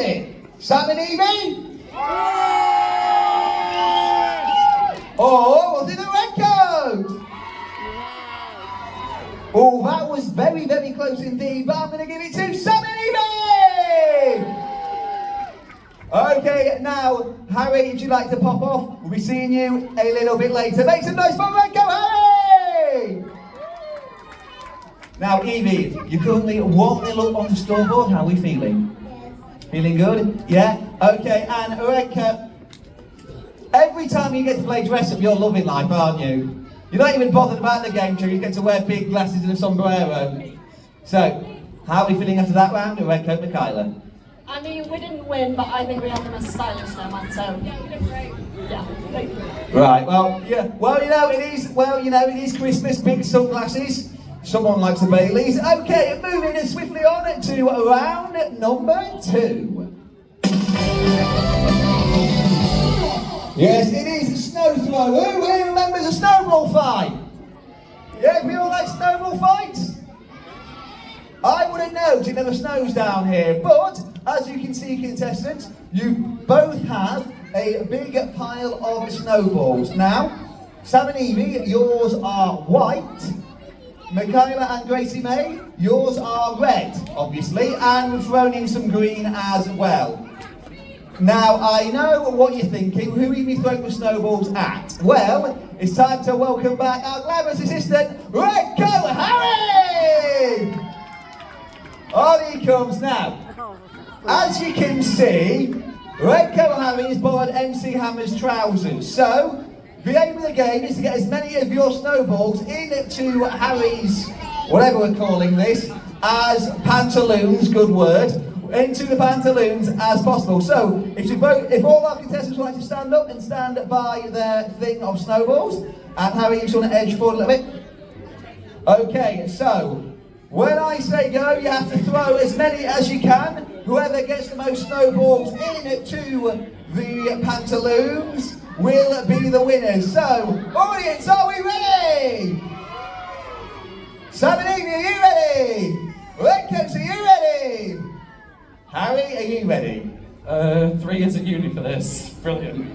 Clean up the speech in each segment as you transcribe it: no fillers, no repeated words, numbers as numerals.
it? Sam and Evie? Or was it the red coat? Oh, that was very, very close indeed, but I'm going to give it to Sam and Evie! Okay, now, Harry, if you'd like to pop off, we'll be seeing you a little bit later. Make some noise for red coat, Harry! Now, Evie, you're currently 1-0 up on the scoreboard. How are we feeling? Feeling good? Yeah? Okay, and Rebecca, every time you get to play dress up, you're loving life, aren't you? You're not even bothered about the game, you get to wear big glasses and a sombrero. So, how are we feeling after that round, Rebecca, Michaela? I mean, we didn't win, but I think we have the most stylish snowman, so... Yeah, we did great. Yeah, thank you. Right, well, yeah, it is Christmas, big sunglasses. Someone likes the Baileys. Okay, moving swiftly on to round number 2. Yes, it is a snow throw. Who here remembers a snowball fight? Yeah, we all like snowball fights? I wouldn't know, because it never snows down here, but as you can see, contestants, you both have a big pile of snowballs. Now, Sam and Evie, yours are white. Michaela and Gracie May, yours are red, obviously, and we've thrown in some green as well. Now, I know what you're thinking, who are we throwing the snowballs at? Well, it's time to welcome back our glamorous assistant, Red Coat Harry! On he comes now. As you can see, Red Coat Harry has borrowed MC Hammer's trousers, so the aim of the game is to get as many of your snowballs into Harry's, whatever we're calling this, as pantaloons, good word, into the pantaloons as possible. So, if all our contestants would like to stand up and stand by their thing of snowballs, and Harry, you just want to edge forward a little bit. Okay, so, when I say go, you have to throw as many as you can. Whoever gets the most snowballs into the pantaloons will be the winners. So, audience, are we ready? Sam and Evie, are you ready? Red Coats, are you ready? Harry, are you ready? 3 years at uni for this. Brilliant.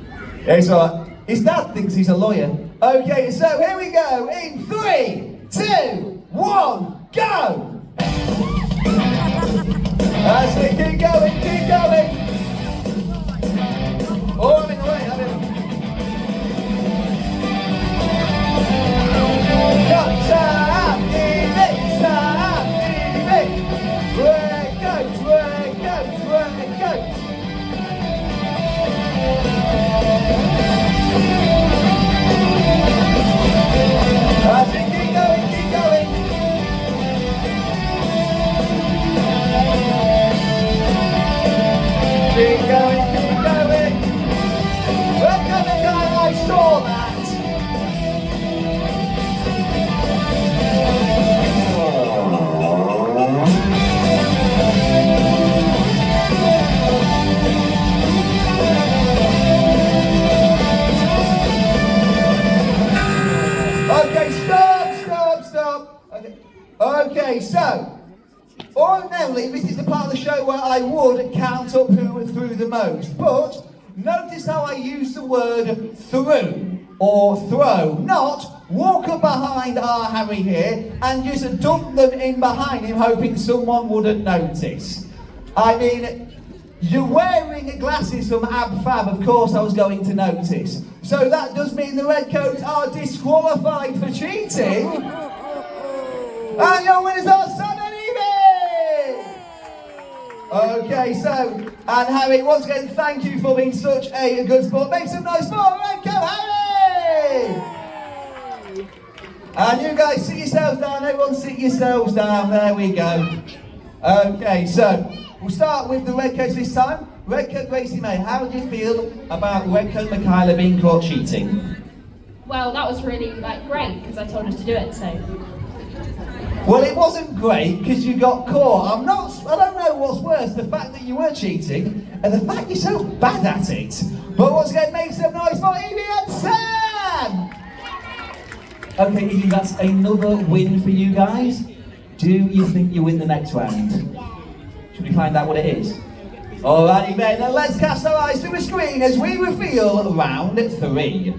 Yeah, it's alright. His dad thinks he's a lawyer. Okay, so here we go. In 3, 2, 1, go! That's it, keep going, keep going! Oh, I'm in the way, I'm in the way. Keep going, keep going. Welcome the guy, I saw that. Okay, stop. Okay, so ordinarily this is the part of the show where I would count up who threw the most, but notice how I use the word through or throw, not walk up behind our Harry here and just dump them in behind him hoping someone wouldn't notice. I mean, you're wearing glasses from Ab Fab, of course I was going to notice. So that does mean the red coats are disqualified for cheating. And your winners are Sam and Evie! Okay, so, and Harry, once again, thank you for being such a good sport. Make some noise for Red Coat Harry! And you guys sit yourselves down, everyone sit yourselves down, there we go. Okay, so, we'll start with the red coats this time. Red Coat Gracie May, how do you feel about Red Coat Michaela being caught cheating? Well, that was really great because I told her to do it, so... Well, it wasn't great because you got caught. I don't know what's worse, the fact that you were cheating and the fact you're so bad at it. But once again, make some noise for Evie and Sam! Okay, Evie, that's another win for you guys. Do you think you win the next round? Should we find out what it is? Alrighty then, now let's cast our eyes to the screen as we reveal round 3.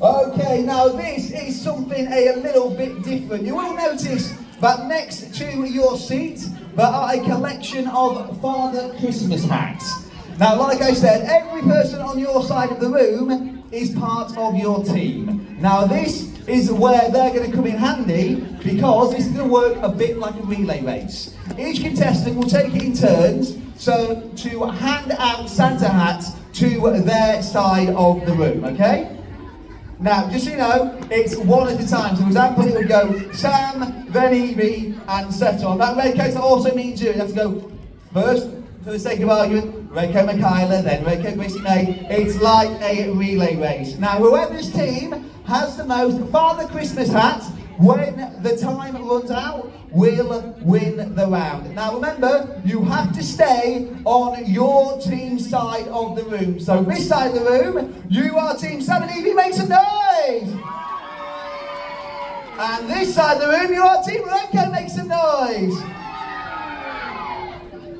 Okay, now this is something a little bit different. You will notice that next to your seat there are a collection of Father Christmas hats. Now, like I said, every person on your side of the room is part of your team. Now, this is where they're going to come in handy because this is going to work a bit like a relay race. Each contestant will take it in turns, so to hand out Santa hats to their side of the room, okay? Now, just so you know, it's one at a time. So, for example, it would go Sam, then Evie, and so on. That red coat also means you have to go first, for the sake of argument, red coat Michaela, then red coat Gracie May. It's like a relay race. Now, whoever's team has the most Father Christmas hats when the time runs out will win the round. Now remember, you have to stay on your team side of the room. So this side of the room, you are team Sam and Evie, make some noise! And this side of the room, you are team Red, make some noise!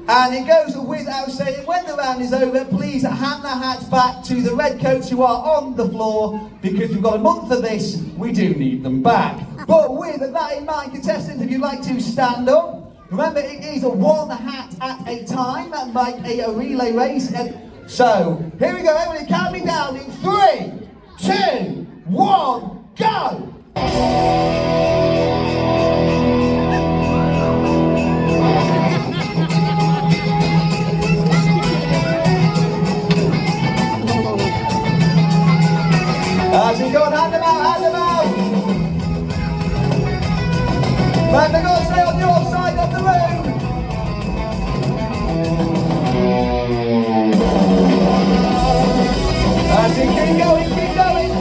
And it goes without saying, when the round is over, please hand the hats back to the red coats who are on the floor, because we've got a month of this, we do need them back. But with that in mind, contestants, if you'd like to stand up, remember it is one hat at a time, like a relay race. So, here we go, everybody count me down in 3, 2, 1, go! As you go, hand them out, hand them out! Right, they're going to stay on your side of the room! As you keep going, keep going!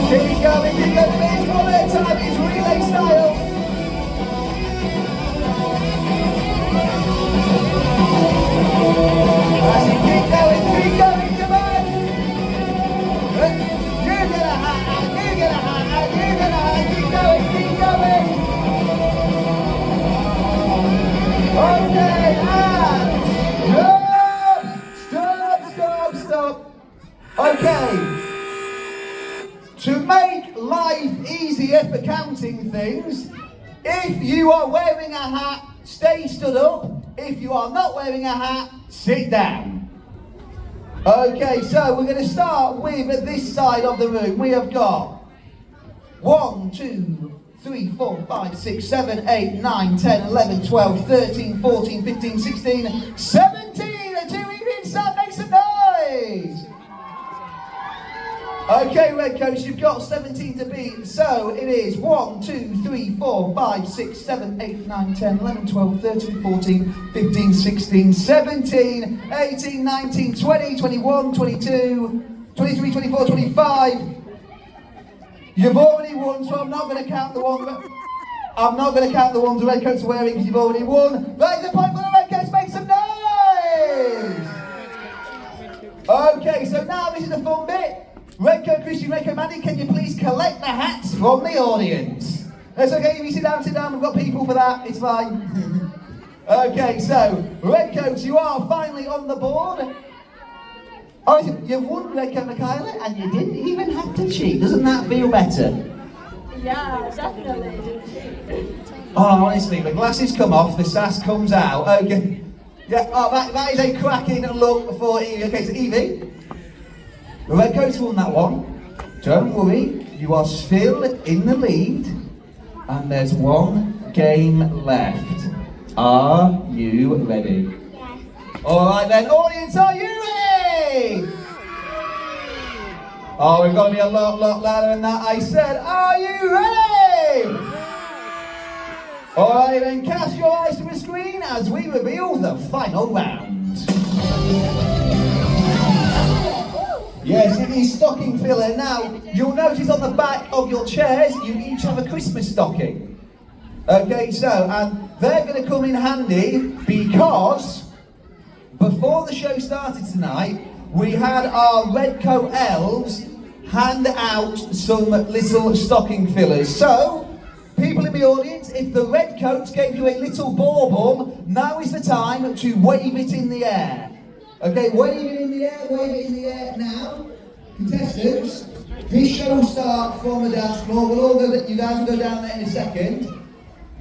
Keep going, keep going, it's one at a time, it's relay style! As you keep going, come on! You get a hat, you get a hat, you get a hat, keep going, keep going! Okay, and stop! Okay. To make life easier for counting things, if you are wearing a hat, stay stood up. If you are not wearing a hat, sit down. Okay, so we're going to start with this side of the room. We have got 1, 2, 3, 4, 5, 6, 7, 8, 9, 10, 11, 12, 13, 14, 15, 16, 17. The two evening side, make some noise. Okay, red coats, you've got 17 to beat. So it is 1, 2, 3, 4, 5, 6, 7, 8, 9, 10, 11, 12, 13, 14, 15, 16, 17, 18, 19, 20, 21, 22, 23, 24, 25. You've already won, so I'm not going to count the one. I'm not going to count the ones the red coats are wearing because you've already won. Right, the point for the red coats, make some noise! Okay, so now this is the fun bit. Red coat Christian, red coat Mandy, can you please collect the hats from the audience? That's okay, if you sit down, we've got people for that, it's fine. Okay, so, red coats, you are finally on the board. Oh, you've won, red coat Michaela, and you didn't even have to cheat. Doesn't that feel better? Yeah, definitely. Oh, honestly, the glasses come off, the sass comes out. Okay. Yeah, oh, that is a cracking look for Evie. Okay, so Evie. The red coats won that one. Don't worry, you are still in the lead, and there's one game left. Are you ready? Yeah. Alright then, audience, are you ready? Oh, we've got to be a lot louder than that. I said, are you ready? Alright then, cast your eyes to the screen as we reveal the final round. Yes, it is stocking filler. Now, you'll notice on the back of your chairs, you each have a Christmas stocking. Okay, so, and they're going to come in handy because before the show started tonight, we had our red coat elves hand out some little stocking fillers. So, people in the audience, if the red coats gave you a little bauble, now is the time to wave it in the air. Okay, wave it in the air, wave it in the air now. Contestants, this show will start from the dance floor. We'll all go, you guys will go down there in a second.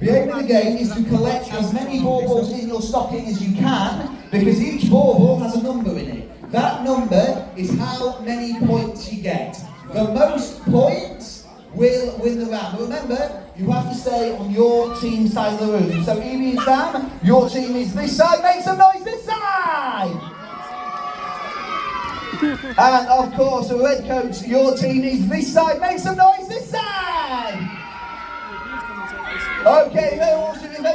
The aim of the game is to collect as many baubles in your stocking as you can, because each bauble has a number in it. That number is how many points you get. The most points will win the round. But remember, you have to stay on your team side of the room. So Evie and Sam, your team is this side. Make some noise this side! And of course, the red coats, your team is this side. Make some noise this side! Okay, they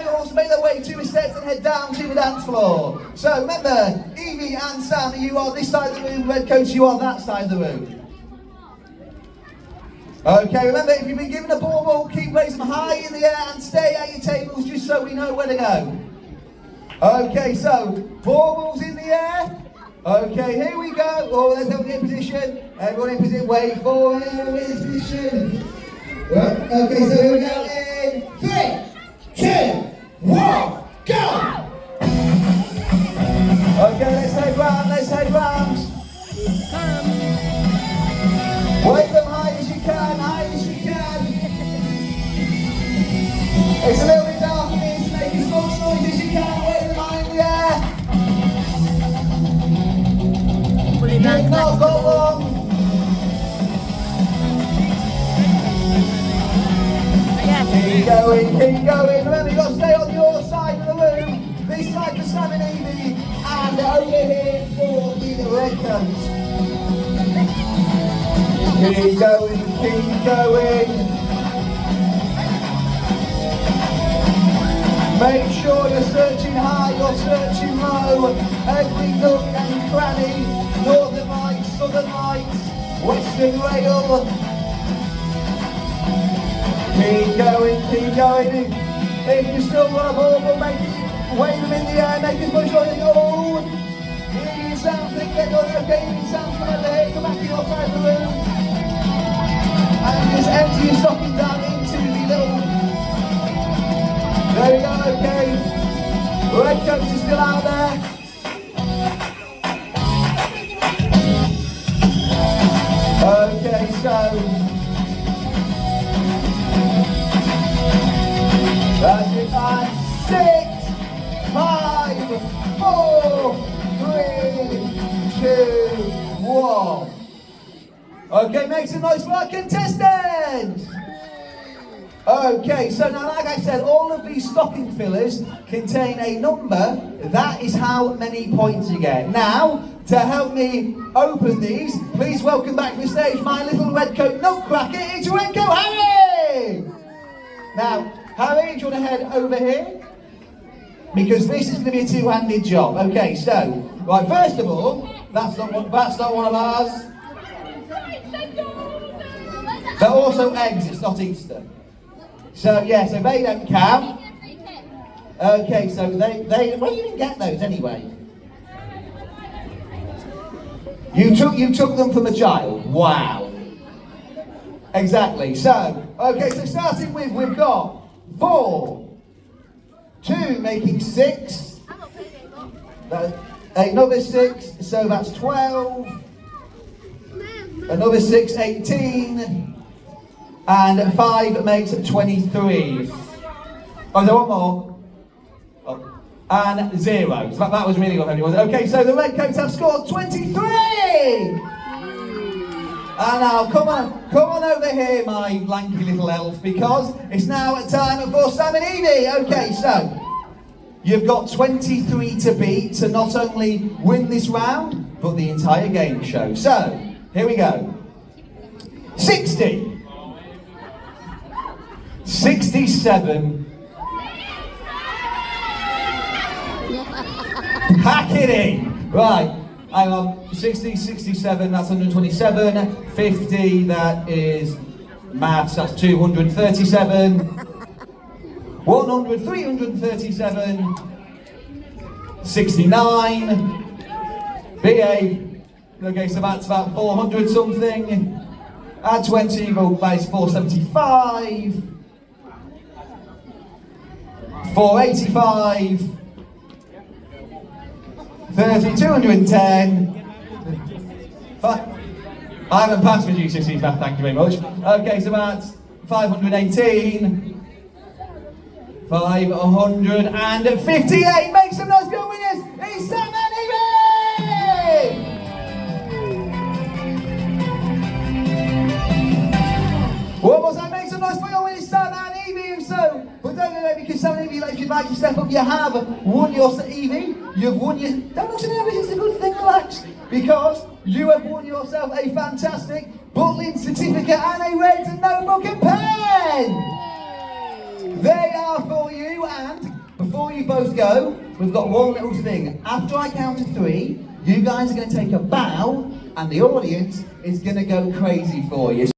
also make their way 2 steps and head down to the dance floor. So remember, Evie and Sam, you are this side of the room, red coats, you are that side of the room. Okay, remember, if you've been given a bauble, keep raising them high in the air and stay at your tables just so we know where to go. Okay, so, baubles in the air. Okay, here we go. Oh, let's everyone in position. Everyone in position. Wait for it. Everyone in position. Okay, so here we go. In 3, 2, 1, go! Okay, let's head round. Wave them high as you can, It's a little bit dark in here, so make as much noise as you can. Wave them high in the air. You've not got long. Keep going. Remember, you've got to stay on your side of the room. This side for Sam and Evie, and over here for the red coats. Keep going. Make sure you're searching high, you're searching low. Every nook and cranny, northern lights, southern lights, western rail. Keep going. If you still got a bauble, wave them in the air, make as much noise as you go. Evie sounds think they're going okay. Evie sounds from over here, come back to your side of the room. And just empty your stocking down into the little... There we go, okay. Red coats are still out there. Okay, so... That's it, and 6, 5, 4, 3, 2, 1. Okay, make some noise for our contestants! Okay, so now like I said, all of these stocking fillers contain a number. That is how many points you get. Now, to help me open these, please welcome back to the stage my little red coat nutcracker. It's red coat Harry! Now, Harry, do you want to head over here? Because this is going to be a two-handed job. Okay, so, right, first of all, that's not one of ours. They're also eggs, it's not Easter. So yeah, so they don't count. Okay, so they well, you didn't get those anyway. You took them from a child. Wow. Exactly. So, okay, so starting with, we've got 4, 2 making 6. Another 6, so that's 12. Another 6, 18. And 5 makes 23. Oh, there one more. Oh. And 0. So that was really good, wasn't it? Okay, so the red coats have scored 23! And now, come on over here, my lanky little elf, because it's now time for Sam and Evie. Okay, so you've got 23 to beat to not only win this round, but the entire game show. So, here we go. 60. 67. Hackety! Right, hang on. 60, 67, that's 127. 50, that is maths, that's 237. 100, 337. 69. BA. Okay, so that's about 400 something. Add 20, well, that is 475. 485. 30, 210. I haven't passed with GCSEs math, thank you very much. Okay, so that's 518. 558. Make some noise for your winners. It's Sam and Evie! One more time, make some noise for your winners, Sam and Evie. So, but don't go there because Sam and Evie, if you'd like to step up, you have won your Evie. You've won your. Don't look so nervous. It's a good thing, relax, because you have won yourself a fantastic Butlins certificate and a red notebook and pen. They are for you, and before you both go, we've got one little thing. After I count to 3, you guys are going to take a bow, and the audience is going to go crazy for you.